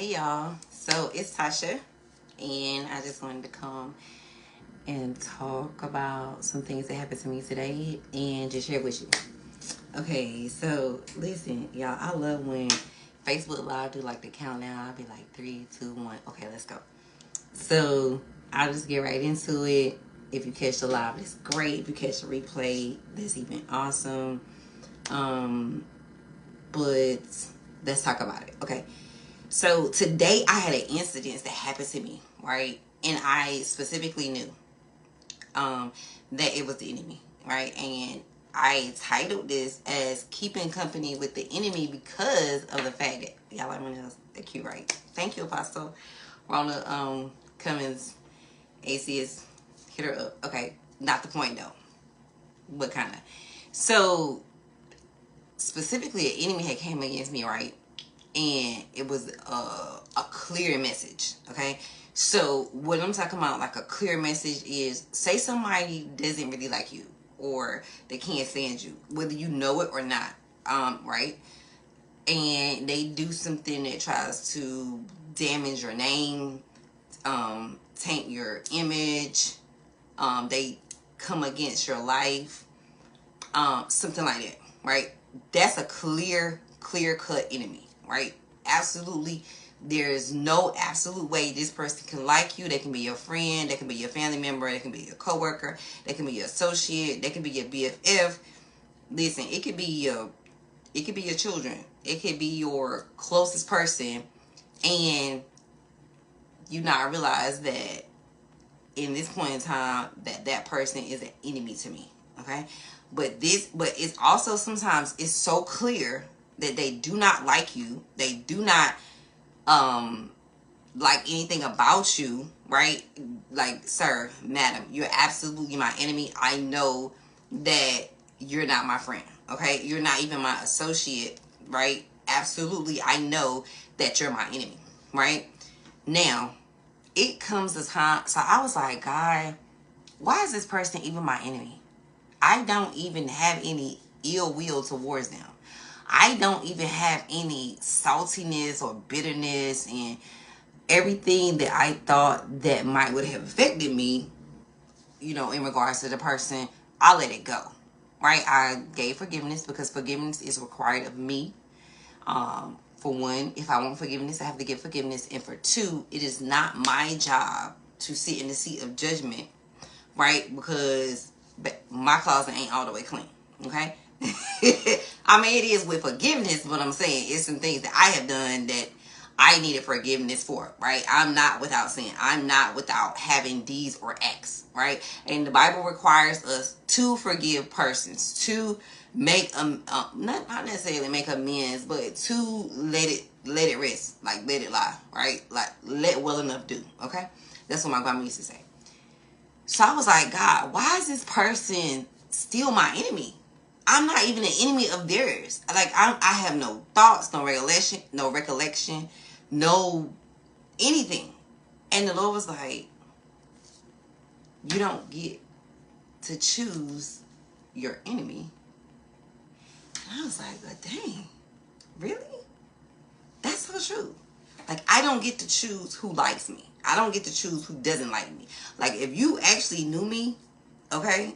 Hey y'all, so it's Tasha, and I just wanted to come and talk about some things that happened to me today and just share with you. Okay, so listen, y'all, I love when Facebook Live do like the countdown. I'll be like 3, 2, 1. Okay, let's go. So I'll just get right into it. If you catch the live, it's great. If you catch the replay, that's even awesome. But let's talk about it. Okay. So today I had an incident that happened to me, right? And I specifically knew that it was the enemy, right? And I titled this as Keeping Company with the Enemy because of the fact that y'all like my nails, they're cute, right? Thank you, Apostle Rona Cummins, ACS, hit her up. Okay, not the point though, but kind of. So specifically, an enemy had came against me, right? And it was a clear message. Okay, so what I'm talking about, like a clear message, is say somebody doesn't really like you or they can't stand you, whether you know it or not, right? And they do something that tries to damage your name, taint your image, they come against your life, something like that, right? That's a clear cut enemy, right? Absolutely. There's no absolute way this person can like you. They can be your friend, they can be your family member, they can be your coworker, they can be your associate, they can be your BFF. Listen, it could be your children, it could be your closest person, and you not realize that in this point in time that person is an enemy to me. Okay, but it's also sometimes it's so clear that they do not like you, they do not like anything about you, right? Like, sir, madam, you're absolutely my enemy. I know that you're not my friend, okay? You're not even my associate, right? Absolutely, I know that you're my enemy, right? Now it comes a time, so I was like, God, why is this person even my enemy? I don't even have any ill will towards them. I don't even have any saltiness or bitterness, and everything that I thought that might would have affected me, in regards to the person, I let it go. Right? I gave forgiveness because forgiveness is required of me. For one, if I want forgiveness, I have to give forgiveness. And for two, it is not my job to sit in the seat of judgment, right? Because my closet ain't all the way clean, okay? I mean, it is with forgiveness, but I'm saying it's some things that I have done that I needed forgiveness for, right? I'm not without sin. I'm not without having deeds or acts, right? And the Bible requires us to forgive persons, to make not necessarily make amends, but to let it rest, like let it lie, right? Like let well enough do, okay? That's what my grandma used to say. So I was like, God, why is this person still my enemy? I'm not even an enemy of theirs. Like I have no thoughts, no recollection, no anything. And the Lord was like, you don't get to choose your enemy. And I was like, but dang, really? That's so true. Like, I don't get to choose who likes me. I don't get to choose who doesn't like me. Like, if you actually knew me, okay,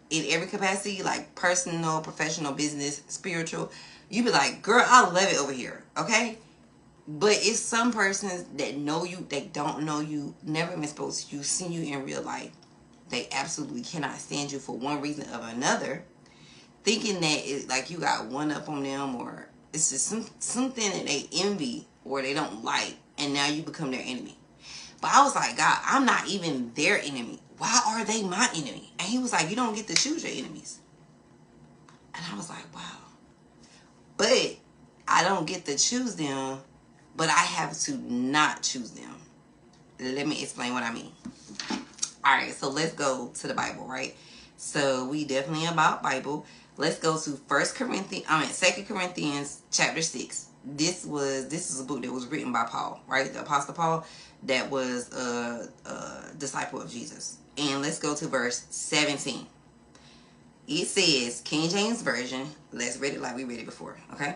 in every capacity, like personal, professional, business, spiritual, you'd be like, girl, I love it over here, okay? But it's some persons that know you, they don't know you, never been exposed to you, seen you in real life. They absolutely cannot stand you for one reason or another, thinking that it's like you got one up on them, or it's just something that they envy or they don't like, and now you become their enemy. But I was like, God, I'm not even their enemy. Why are they my enemy? And he was like, you don't get to choose your enemies. And I was like, wow. But I don't get to choose them, but I have to not choose them. Let me explain what I mean. All right, so let's go to the Bible, right? So we definitely about Bible. Let's go to 2 Corinthians chapter 6. This is a book that was written by Paul, right? The Apostle Paul, that was a disciple of Jesus. And let's go to verse 17. It says, King James Version, let's read it like we read it before, okay?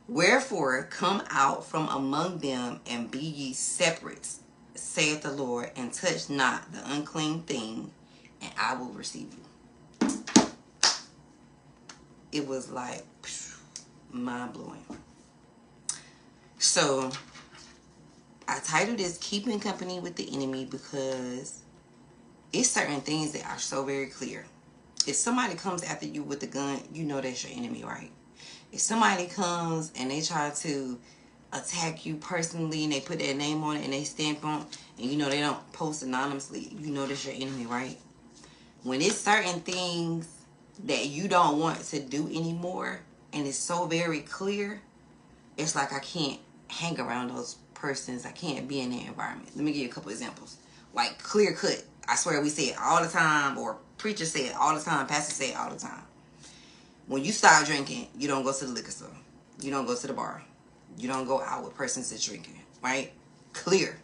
Wherefore come out from among them, and be ye separate, saith the Lord, and touch not the unclean thing, and I will receive you. It was like mind blowing. So I titled this Keeping Company with the Enemy because it's certain things that are so very clear. If somebody comes after you with a gun, you know that's your enemy, right? If somebody comes and they try to attack you personally and they put their name on it and they stamp on it, and you know they don't post anonymously, you know that's your enemy, right? When it's certain things that you don't want to do anymore and it's so very clear, it's like I can't hang around those persons. I can't be in their environment. Let me give you a couple examples. Like clear cut. I swear we say it all the time, or preachers say it all the time, pastors say it all the time. When you stop drinking, you don't go to the liquor store. You don't go to the bar. You don't go out with persons that's drinking, right? Clear.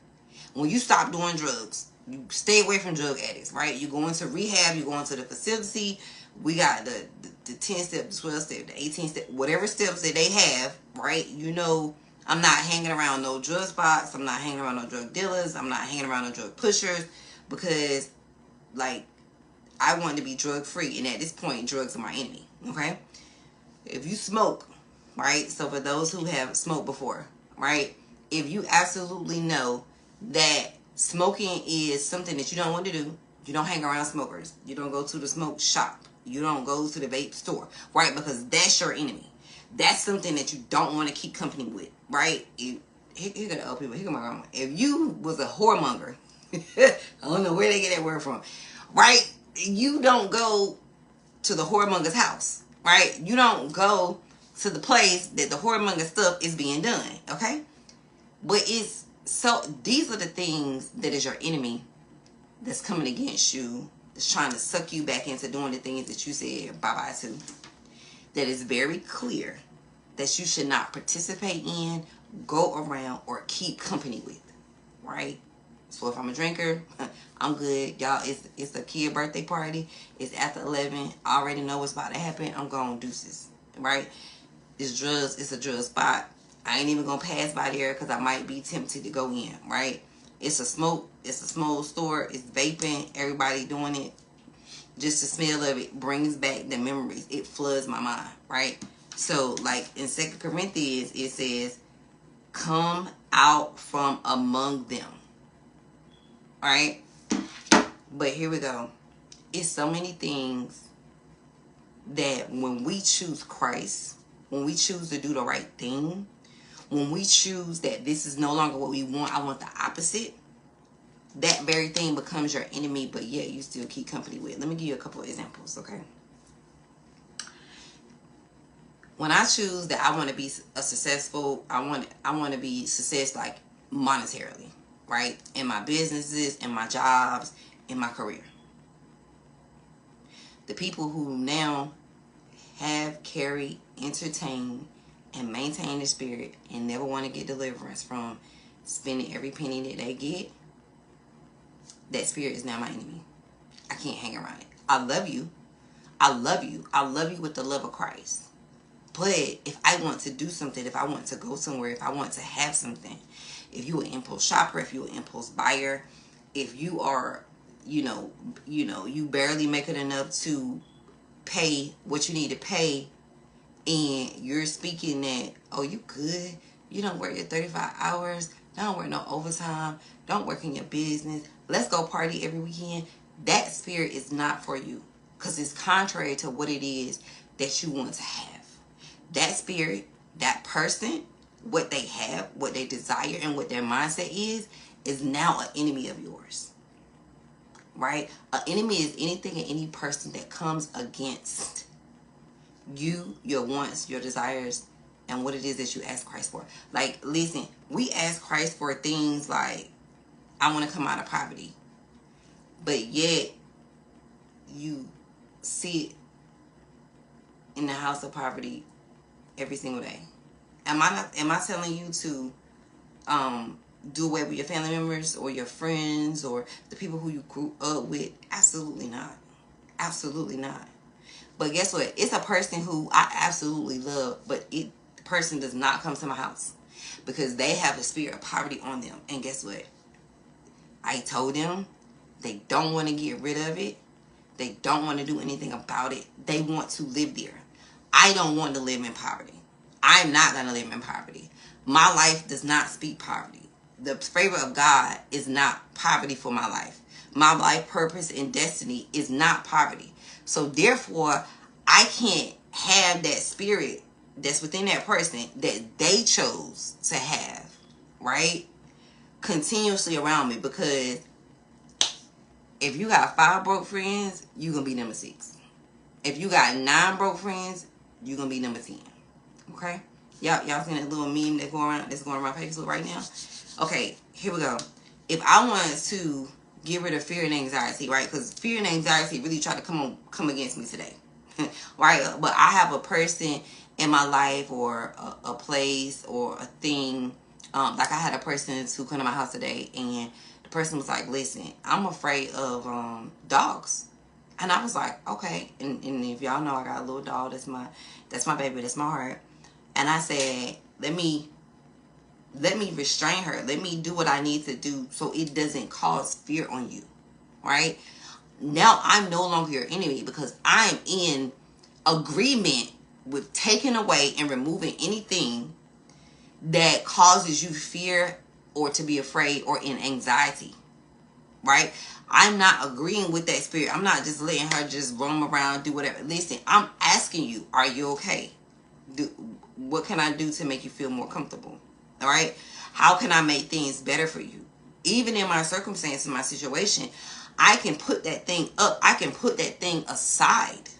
When you stop doing drugs, you stay away from drug addicts, right? You go into rehab, you go into the facility. We got the 10 step, the 12 step, the 18 step, whatever steps that they have, right? You know, I'm not hanging around no drug spots. I'm not hanging around no drug dealers. I'm not hanging around no drug pushers because, like, I want to be drug free. And at this point, drugs are my enemy, okay? If you smoke, right? So for those who have smoked before, right? If you absolutely know that smoking is something that you don't want to do, you don't hang around smokers. You don't go to the smoke shop. You don't go to the vape store, right? Because that's your enemy. That's something that you don't want to keep company with, right? Here go the old people. Here go my grandma. If you was a whoremonger, I don't know where they get that word from, right? You don't go to the whoremonger's house, right? You don't go to the place that the whoremonger stuff is being done, okay? But it's so, these are the things that is your enemy that's coming against you, that's trying to suck you back into doing the things that you said bye-bye to. That is very clear that you should not participate in, go around, or keep company with, right? So if I'm a drinker, I'm good. Y'all, it's a kid birthday party. It's after 11. I already know what's about to happen. I'm going deuces, right? It's drugs. It's a drug spot. I ain't even going to pass by there because I might be tempted to go in, right? It's a smoke. It's a smoke store. It's vaping. Everybody doing it. Just the smell of it brings back the memories. It floods my mind, right? So, like in 2 Corinthians, it says, come out from among them, right? But here we go. It's so many things that when we choose Christ, when we choose to do the right thing, when we choose that this is no longer what we want, I want the opposite, that very thing becomes your enemy, but yet you still keep company with. Let me give you a couple of examples, okay? When I choose that I want to be a successful, I want to be success like monetarily, right? In my businesses, in my jobs, in my career. The people who now have, carry, entertain, and maintain the spirit and never want to get deliverance from spending every penny that they get, that spirit is now my enemy. I can't hang around it. I love you. I love you. I love you with the love of Christ. But if I want to do something, if I want to go somewhere, if I want to have something, if you're an impulse shopper, if you're an impulse buyer, if you are, you barely make it enough to pay what you need to pay, and you're speaking that, oh, you good, you don't work your 35 hours, don't work no overtime, don't work in your business, let's go party every weekend, that spirit is not for you, because it's contrary to what it is that you want to have. That spirit, that person, what they have, what they desire, and what their mindset is now an enemy of yours, right? An enemy is anything and any person that comes against you, your wants, your desires, and what it is that you ask Christ for. Like, listen, we ask Christ for things like, I want to come out of poverty, but yet you sit in the house of poverty every single day. Am I telling you to do away with your family members or your friends or the people who you grew up with? Absolutely not. Absolutely not. But guess what? It's a person who I absolutely love, but person does not come to my house because they have a spirit of poverty on them. And guess what? I told them they don't want to get rid of it. They don't want to do anything about it. They want to live there. I don't want to live in poverty. I'm not going to live in poverty. My life does not speak poverty. The favor of God is not poverty for my life. My life purpose and destiny is not poverty. So therefore, I can't have that spirit that's within that person that they chose to have, right? Continuously around me, because if you got 5 broke friends, you're going to be number 6. If you got 9 broke friends, you're going to be number 10. Okay? Y'all seen that little meme that's going around Facebook right now? Okay, here we go. If I wanted to get rid of fear and anxiety, right? Because fear and anxiety really try to come against me today. Right? But I have a person in my life, or a place, or a thing. Like I had a person who come to my house today, and the person was like, listen, I'm afraid of dogs. And I was like, okay. And if y'all know, I got a little dog. That's my baby. That's my heart. And I said, let me restrain her. Let me do what I need to do so it doesn't cause fear on you. Right? Now I'm no longer your enemy, because I'm in agreement with taking away and removing anything that causes you fear, or to be afraid, or in anxiety. Right? I'm not agreeing with that spirit. I'm not just letting her just roam around, do whatever. Listen, I'm asking you, are you okay? What can I do to make you feel more comfortable? All right? How can I make things better for you? Even in my circumstance, in my situation, I can put that thing up. I can put that thing aside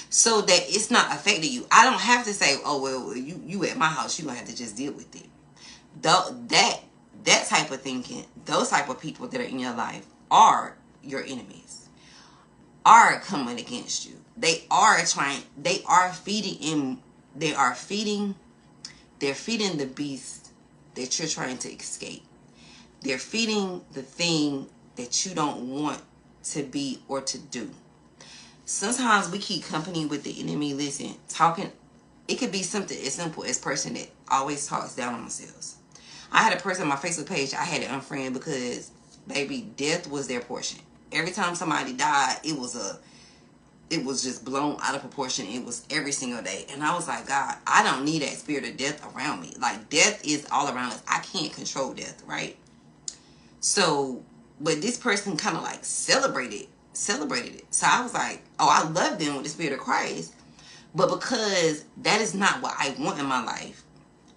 so that it's not affecting you. I don't have to say, oh, well, you at my house, you don't have to just deal with it. That type of thinking, those type of people that are in your life are your enemies, are coming against you. They're feeding the beast that you're trying to escape. They're feeding the thing that you don't want to be or to do. Sometimes we keep company with the enemy. Listen, talking, it could be something as simple as person that always talks down on themselves. I had a person on my Facebook page, I had to unfriend because, baby, death was their portion. Every time somebody died, it was just blown out of proportion. It was every single day. And I was like, God, I don't need that spirit of death around me. Like, death is all around us. I can't control death, right? So, but this person kind of like celebrated it. So I was like, oh, I love them with the spirit of Christ. But because that is not what I want in my life,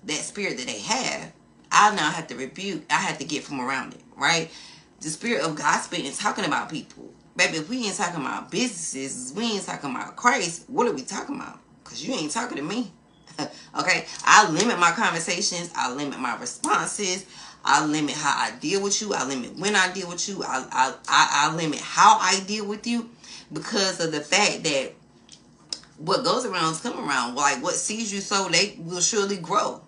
that spirit that they have, I now have to rebuke. I have to get from around it, right? The spirit of gospel is talking about people. Baby, if we ain't talking about businesses, we ain't talking about Christ, what are we talking about? Because you ain't talking to me. Okay? I limit my conversations. I limit my responses. I limit how I deal with you. I limit when I deal with you. I limit how I deal with you, because of the fact that what goes around is come around. Like, what seeds you sow, they will surely grow.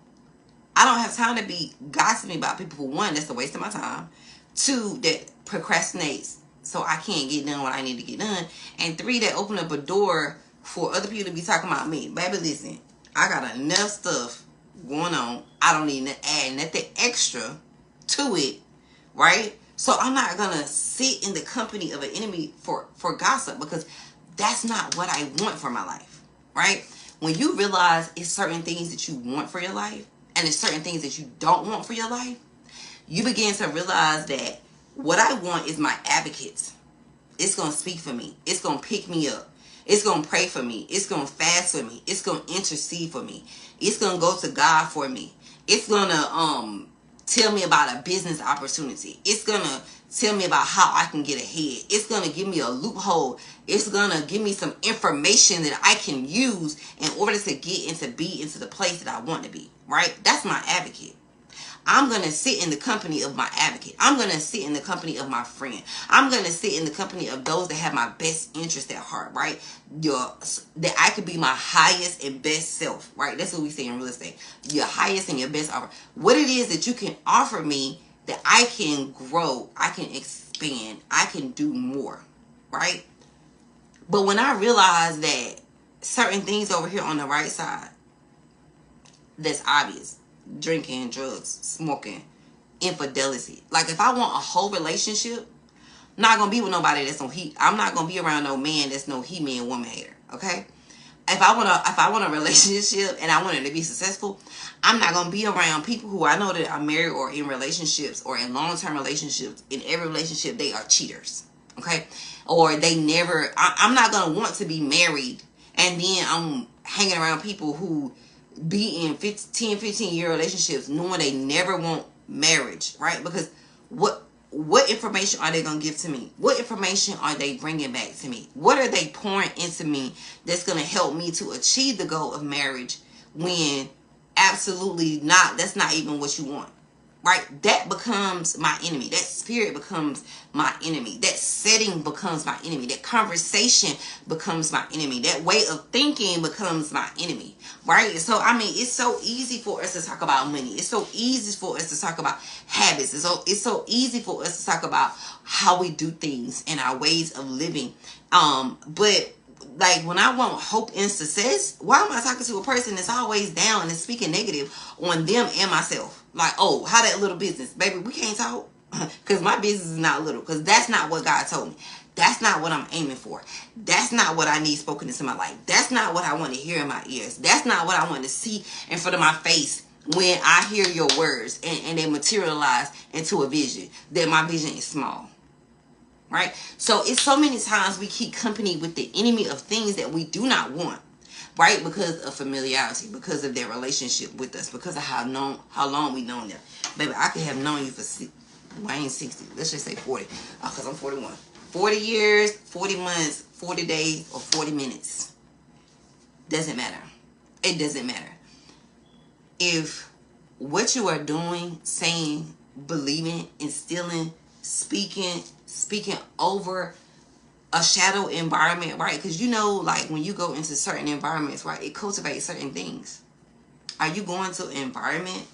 I don't have time to be gossiping about people. For one, that's a waste of my time. 2, that procrastinates so I can't get done what I need to get done. And 3, that open up a door for other people to be talking about me. Baby, listen, I got enough stuff going on. I don't need to add nothing extra to it, right? So I'm not going to sit in the company of an enemy for gossip, because that's not what I want for my life, right? When you realize it's certain things that you want for your life, and it's certain things that you don't want for your life, you begin to realize that what I want is my advocates. It's going to speak for me. It's going to pick me up. It's going to pray for me. It's going to fast for me. It's going to intercede for me. It's going to go to God for me. It's going to tell me about a business opportunity. It's going to tell me about how I can get ahead. It's going to give me a loophole. It's going to give me some information that I can use in order to get into the place that I want to be, right? That's my advocate. I'm going to sit in the company of my advocate. I'm going to sit in the company of my friend. I'm going to sit in the company of those that have my best interest at heart, right? That I could be my highest and best self, right? That's what we say in real estate. Your highest and your best offer. What it is that you can offer me that I can grow, I can expand, I can do more, right? But when I realize that certain things over here on the right side, that's obvious. Drinking, drugs, smoking, infidelity. Like, if I want a whole relationship, I'm not gonna be with nobody that's no he. I'm not gonna be around no man that's no he man woman hater. Okay. If I want a relationship and I want it to be successful, I'm not gonna be around people who I know that are married or in relationships or in long-term relationships. In every relationship, they are cheaters. Okay. Or they never. I'm not gonna want to be married and then I'm hanging around people who be in 15-year relationships knowing they never want marriage, right? Because what information are they going to give to me? What information are they bringing back to me? What are they pouring into me that's going to help me to achieve the goal of marriage when absolutely not, that's not even what you want? Right? That becomes my enemy. That spirit becomes my enemy. That setting becomes my enemy. That conversation becomes my enemy. That way of thinking becomes my enemy. Right? So, I mean, it's so easy for us to talk about money. It's so easy for us to talk about habits. It's so easy for us to talk about how we do things and our ways of living. But like, when I want hope and success, why am I talking to a person that's always down and speaking negative on them and myself? Like, oh, how that little business? Baby, we can't talk. Because my business is not little. Because that's not what God told me. That's not what I'm aiming for. That's not what I need spoken into my life. That's not what I want to hear in my ears. That's not what I want to see in front of my face when I hear your words and they materialize into a vision. That my vision is small. Right? So it's so many times we keep company with the enemy of things that we do not want. Right? Because of familiarity, because of their relationship with us, because of how long we known them. Baby, I could have known you for, well, I ain't 60. Let's just say 40. Because I'm 41. 40 years, 40 months, 40 days, or 40 minutes. Doesn't matter. It doesn't matter. If what you are doing, saying, believing, instilling, speaking over a shadow environment, right? Because you know, like, when you go into certain environments, right, it cultivates certain things. Are you going to an environment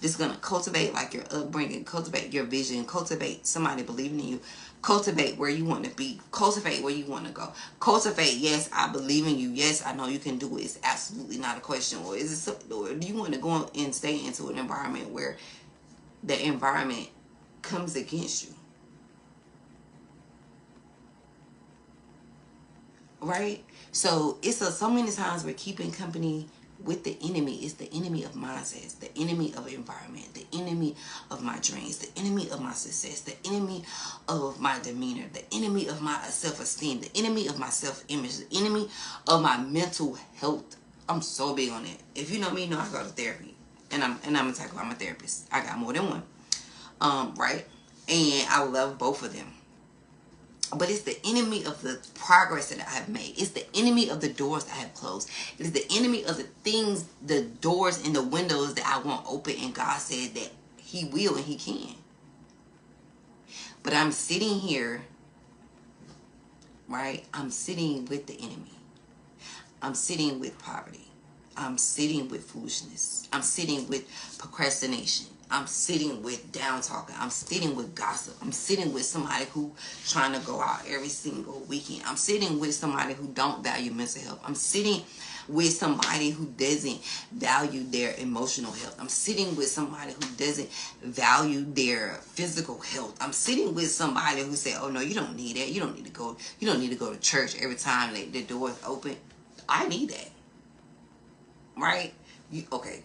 that's going to cultivate, like, your upbringing, cultivate your vision, cultivate somebody believing in you, cultivate where you want to be, cultivate where you want to go, cultivate, yes, I believe in you, yes, I know you can do it, it's absolutely not a question, or is it, or do you want to go and stay into an environment where the environment comes against you? Right? So it's so many times we're keeping company with the enemy. It's the enemy of mindsets, the enemy of environment, the enemy of my dreams, the enemy of my success, the enemy of my demeanor, the enemy of my self-esteem, the enemy of my self-image, the enemy of my mental health. I'm so big on it. If you know me, you know I go to therapy, and I'm gonna talk about my therapist. I got more than one, right? And I love both of them. But it's the enemy of the progress that I have made. It's the enemy of the doors I have closed. It is the enemy of the things, the doors and the windows that I want open. And God said that He will and He can. But I'm sitting here, right? I'm sitting with the enemy. I'm sitting with poverty. I'm sitting with foolishness. I'm sitting with procrastination. I'm sitting with down talking. I'm sitting with gossip. I'm sitting with somebody who trying to go out every single weekend. I'm sitting with somebody who don't value mental health. I'm sitting with somebody who doesn't value their emotional health. I'm sitting with somebody who doesn't value their physical health. I'm sitting with somebody who say, oh no, you don't need that. You don't need to go to church every time the door is open. I need that. Right? Okay.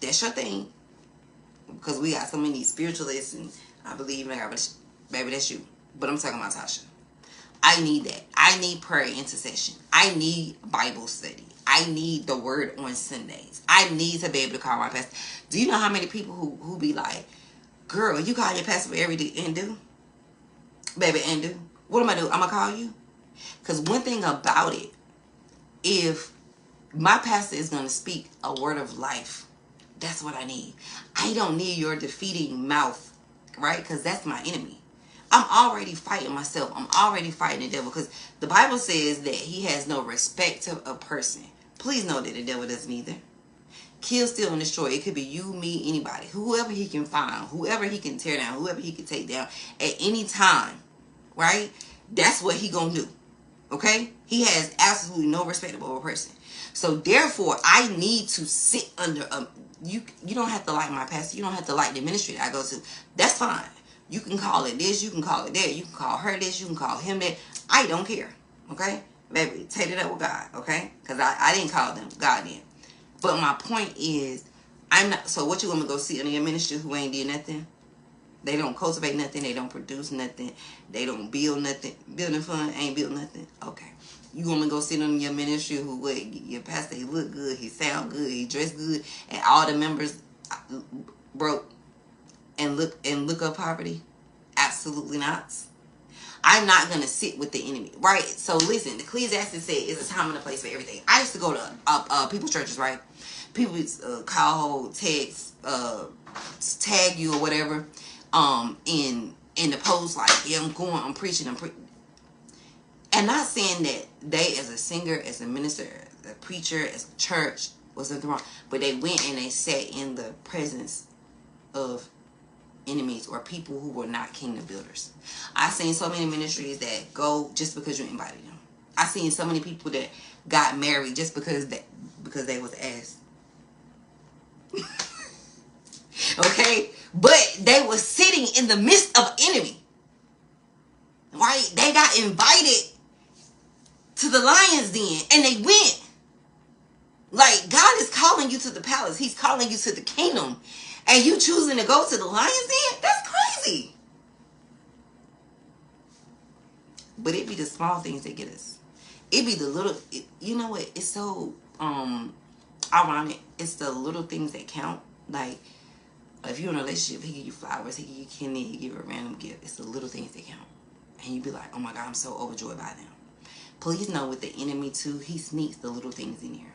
That's your thing. Because we got so many spiritualists, and I believe in God, baby, that's you. But I'm talking about Tasha. I need that. I need prayer intercession. I need Bible study. I need the word on Sundays. I need to be able to call my pastor. Do you know how many people who be like, girl, you call your pastor for every day and do? Baby, and do? What am I doing? I'm going to call you? Because one thing about it, if my pastor is going to speak a word of life, that's what I need. I don't need your defeating mouth, right? Because that's my enemy. I'm already fighting myself. I'm already fighting the devil, because the Bible says that he has no respect to a person. Please know that the devil doesn't either. Kill, steal, and destroy. It could be you, me, anybody. Whoever he can find. Whoever he can tear down. Whoever he can take down at any time, right? That's what he gonna do. Okay? He has absolutely no respect for a person. So therefore, I need to sit under you don't have to like my pastor. You don't have to like the ministry that I go to. That's fine. You can call it this. You can call it that. You can call her this. You can call him that. I don't care. Okay? Baby, take it up with God. Okay? Because I didn't call them. God did. But my point is, I'm not. So what you want me to go see in your ministry who ain't did nothing? They don't cultivate nothing. They don't produce nothing. They don't build nothing. Building fund ain't built nothing. Okay. You want me to go sit on your ministry who what? Your pastor, he look good. He sound good. He dress good. And all the members broke and look up poverty? Absolutely not. I'm not going to sit with the enemy. Right? So listen. Ecclesiastes said it's a time and a place for everything. I used to go to people's churches, right? People call, text, tag you or whatever. In the post, like, yeah, I'm preaching, and not saying that they, as a singer, as a minister, as a preacher, as a church, was nothing wrong, but they went and they sat in the presence of enemies or people who were not kingdom builders. I've seen so many ministries that go just because you invited them. I've seen so many people that got married just because they was asked. Okay? But they were sitting in the midst of enemy. Right? They got invited to the lion's den and they went. Like, God is calling you to the palace. He's calling you to the kingdom. And you choosing to go to the lion's den? That's crazy. But it be the small things that get us. It be the little, you know what? It's so ironic. It's the little things that count. Like, if you're in a relationship, he give you flowers, he give you candy, he give you a random gift. It's the little things that count. And you be like, oh my God, I'm so overjoyed by them. Please know with the enemy too, he sneaks the little things in here.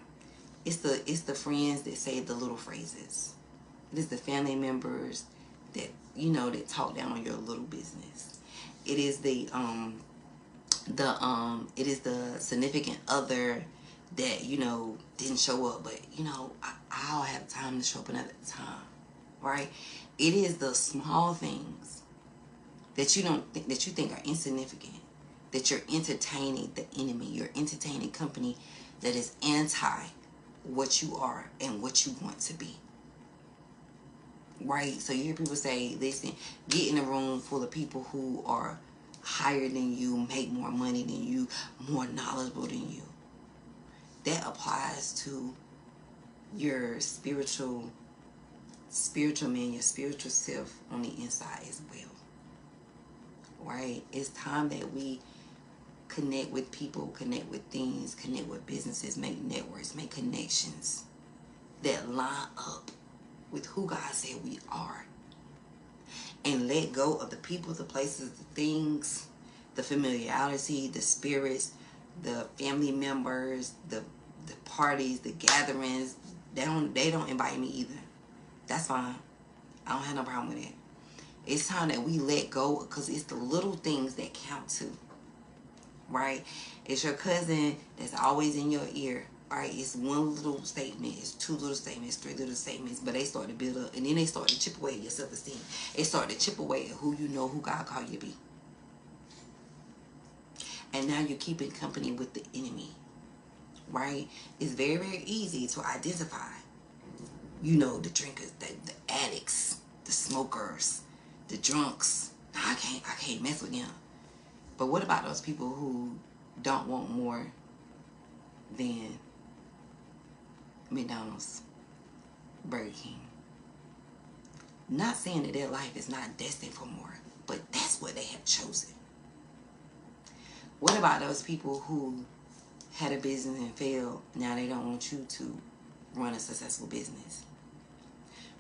It's the friends that say the little phrases. It is the family members that, you know, that talk down on your little business. It is the significant other that, you know, didn't show up, but, you know, I'll have time to show up another time. Right? It is the small things that you think are insignificant, that you're entertaining the enemy. You're entertaining company that is anti what you are and what you want to be. Right? So you hear people say, listen, get in a room full of people who are higher than you, make more money than you, more knowledgeable than you. That applies to your spiritual man, your spiritual self on the inside as well. Right? It's time that we connect with people, connect with things, connect with businesses, make networks, make connections that line up with who God said we are. And let go of the people, the places, the things, the familiarity, the spirits, the family members, the parties, the gatherings. They don't invite me either. That's fine. I don't have no problem with it. It's time that we let go, because it's the little things that count too. Right? It's your cousin that's always in your ear. Right? It's one little statement. It's two little statements, three little statements. But they start to build up. And then they start to chip away at your self-esteem. They start to chip away at who you know, who God called you to be. And now you're keeping company with the enemy. Right? It's very, very easy to identify. You know, the drinkers, the addicts, the smokers, the drunks. I can't mess with them. But what about those people who don't want more than McDonald's, Burger King? Not saying that their life is not destined for more, but that's what they have chosen. What about those people who had a business and failed? Now they don't want you to run a successful business.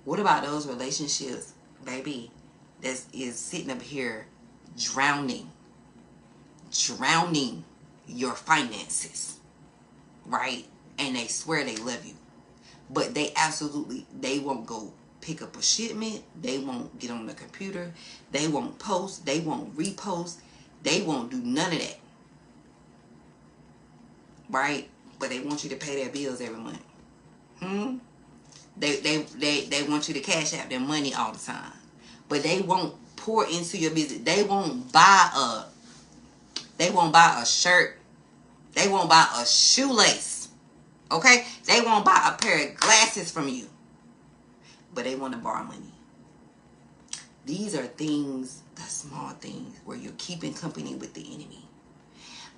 What about those relationships, baby, that is sitting up here drowning your finances, right? And they swear they love you, but they won't go pick up a shipment. They won't get on the computer. They won't post. They won't repost. They won't do none of that, right? But they want you to pay their bills every month. They want you to cash out their money all the time, but they won't pour into your business. They won't buy a shirt. They won't buy a shoelace. Okay? They won't buy a pair of glasses from you. but they want to borrow money. These are things, the small things, where you're keeping company with the enemy.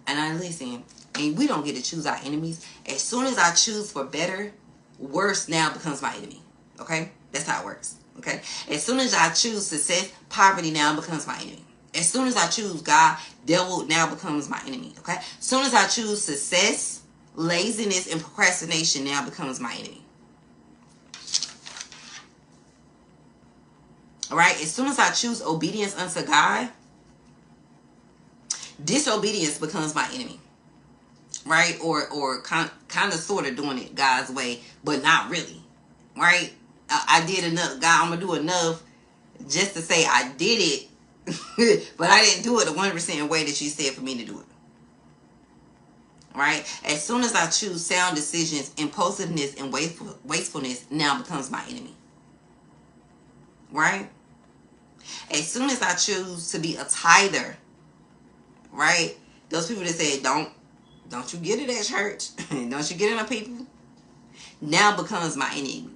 And I listen, and we don't get to choose our enemies. As soon as I choose for better, worse now becomes my enemy. Okay? That's how it works. Okay? As soon as I choose success, poverty now becomes my enemy. As soon as I choose God, devil now becomes my enemy. Okay? As soon as I choose success, laziness and procrastination now becomes my enemy. All right? As soon as I choose obedience unto God, disobedience becomes my enemy. Right? Or kind of sort of doing it God's way, but not really. Right? I did enough. God, I'm going to do enough just to say I did it, but I didn't do it the 100% way that you said for me to do it. Right? As soon as I choose sound decisions, impulsiveness and wastefulness now becomes my enemy. Right? As soon as I choose to be a tither, right? Those people that say, don't you get it at church, don't you get it on people, now becomes my enemy.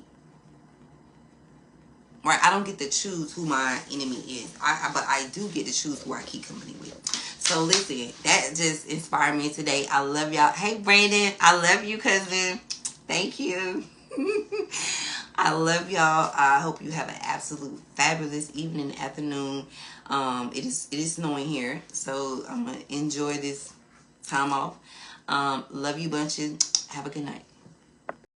Right? I don't get to choose who my enemy is. But I do get to choose who I keep company with. So listen, that just inspired me today. I love y'all. Hey Brandon, I love you, cousin. Thank you. I love y'all. I hope you have an absolute fabulous evening, afternoon. It is snowing here, so I'm gonna enjoy this time off. Love you bunches. Have a good night.